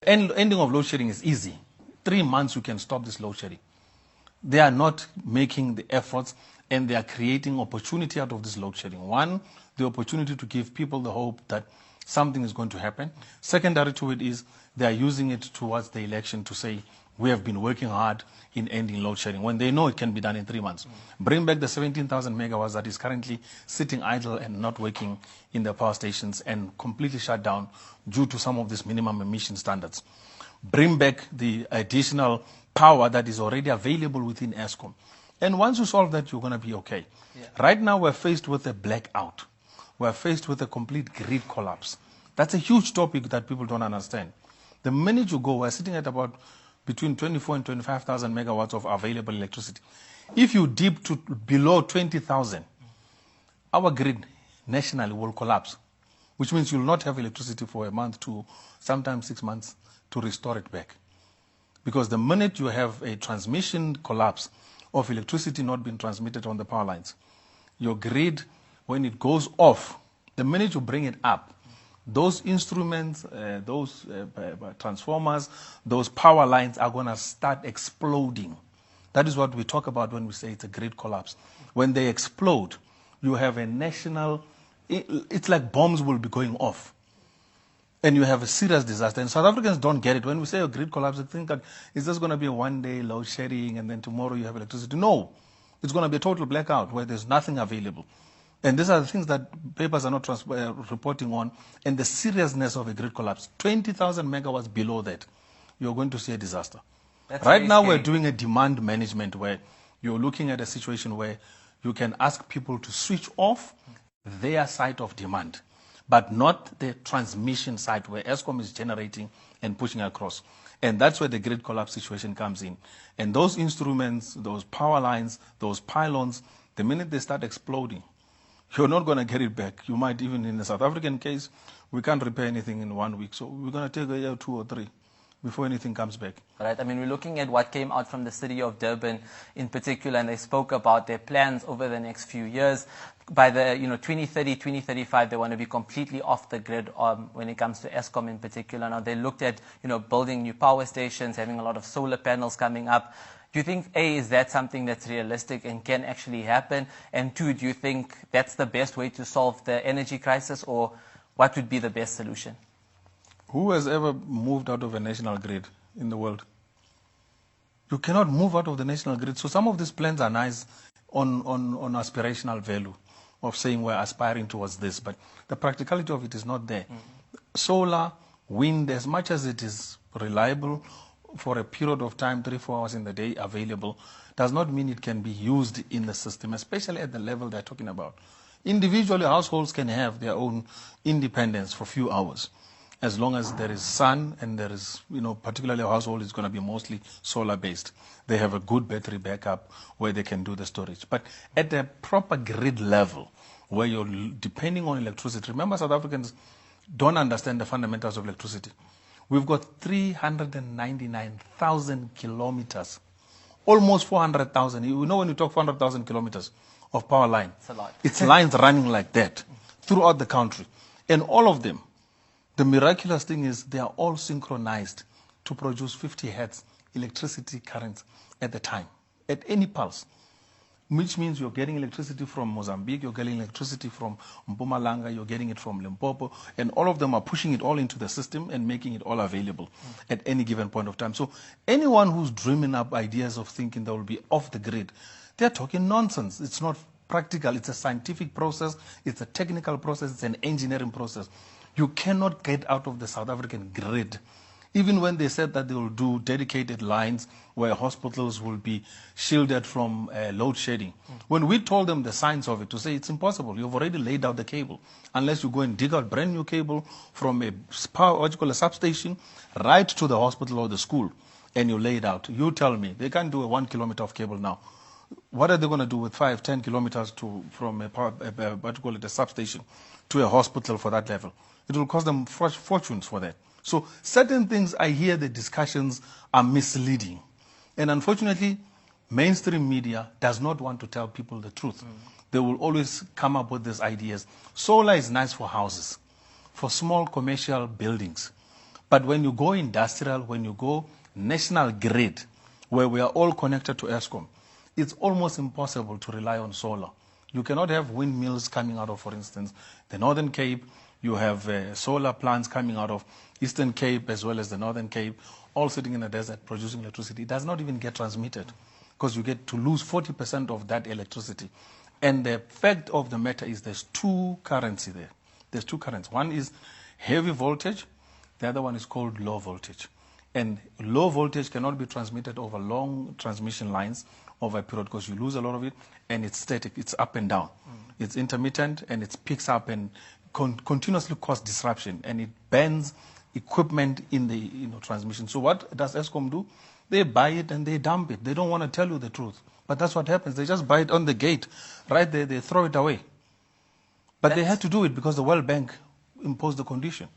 Ending of load shedding is easy. 3 months you can stop this load shedding. They are not making the efforts, and they are creating opportunity out of this load shedding. One, the opportunity to give people the hope that something is going to happen. Secondary to it is they are using it towards the election to say, we have been working hard in ending load shedding, when they know it can be done in 3 months. Bring back the 17,000 megawatts that is currently sitting idle and not working in the power stations and completely shut down due to some of these minimum emission standards. Bring back the additional power that is already available within Eskom. And once you solve that, you're going to be okay. Yeah. Right now, we're faced with a blackout. We're faced with a complete grid collapse. That's a huge topic that people don't understand. The minute you go, we're sitting at about between 24 and 25,000 megawatts of available electricity. If you dip to below 20,000, our grid nationally will collapse, which means you'll not have electricity for a month to sometimes 6 months to restore it back. Because the minute you have a transmission collapse of electricity not being transmitted on the power lines, your grid, when it goes off, the minute you bring it up, those instruments, those transformers, those power lines are going to start exploding. That is what we talk about when we say it's a grid collapse. When they explode, you have a national, it's like bombs will be going off. And you have a serious disaster. And South Africans don't get it. When we say a grid collapse, they think that it's just going to be a one-day load shedding and then tomorrow you have electricity. No, it's going to be a total blackout where there's nothing available. And these are the things that papers are not reporting on, and the seriousness of a grid collapse. 20,000 megawatts below that, you're going to see a disaster. That's right now, we're doing a demand management where you're looking at a situation where you can ask people to switch off their side of demand, but not the transmission side where Eskom is generating and pushing across. And that's where the grid collapse situation comes in. And those instruments, those power lines, those pylons, the minute they start exploding, you're not going to get it back. You might even, in the South African case, we can't repair anything in 1 week. So we're going to take a year, 2 or 3 before anything comes back. Right. I mean, we're looking at what came out from the city of Durban in particular, and they spoke about their plans over the next few years. By the 2030, 2035, they want to be completely off the grid when it comes to Eskom in particular. Now, they looked at building new power stations, having a lot of solar panels coming up. Do you think, A, is that something that's realistic and can actually happen? And 2, do you think that's the best way to solve the energy crisis, or what would be the best solution? Who has ever moved out of a national grid in the world? You cannot move out of the national grid. So some of these plans are nice on aspirational value of saying we're aspiring towards this, but the practicality of it is not there. Solar, wind, as much as it is reliable for a period of time, 3-4 hours in the day available, does not mean it can be used in the system, especially at the level they're talking about. Individually, households can have their own independence for a few hours, as long as there is sun and there is, particularly a household is going to be mostly solar-based. They have a good battery backup where they can do the storage. But at a proper grid level, where you're depending on electricity, remember South Africans don't understand the fundamentals of electricity. We've got 399,000 kilometers, almost 400,000. When you talk 400,000 kilometers of power line, it's a lot. It's lines running like that throughout the country. And all of them, the miraculous thing is they are all synchronized to produce 50 hertz electricity currents at the time, at any pulse. Which means you're getting electricity from Mozambique, you're getting electricity from Mpumalanga, you're getting it from Limpopo, and all of them are pushing it all into the system and making it all available at any given point of time. So anyone who's dreaming up ideas of thinking that will be off the grid, they're talking nonsense. It's not practical. It's a scientific process. It's a technical process. It's an engineering process. You cannot get out of the South African grid. Even when they said that they will do dedicated lines where hospitals will be shielded from load shedding. When we told them the science of it, to say it's impossible, you've already laid out the cable. Unless you go and dig out brand new cable from a substation right to the hospital or the school, and you lay it out. You tell me, they can't do a 1 kilometer of cable now. What are they going to do with 5-10 kilometers from a substation to a hospital for that level? It will cost them fortunes for that. So certain things, I hear the discussions are misleading. And unfortunately, mainstream media does not want to tell people the truth. They will always come up with these ideas. Solar is nice for houses, for small commercial buildings. But when you go industrial, when you go national grid, where we are all connected to Eskom, it's almost impossible to rely on solar. You cannot have windmills coming out of, for instance, the Northern Cape. You have solar plants coming out of Eastern Cape as well as the Northern Cape, all sitting in the desert producing electricity. It does not even get transmitted because you get to lose 40% of that electricity. And the fact of the matter is there's two currents there. There's two currents. One is heavy voltage. The other one is called low voltage. And low voltage cannot be transmitted over long transmission lines over a period because you lose a lot of it, and it's static. It's up and down. It's intermittent, and it picks up and continuously cause disruption, and it bans equipment in the transmission. So what does Eskom do? They buy it and they dump it. They don't want to tell you the truth. But that's what happens. They just buy it on the gate. Right there, they throw it away. But they had to do it because the World Bank imposed the condition.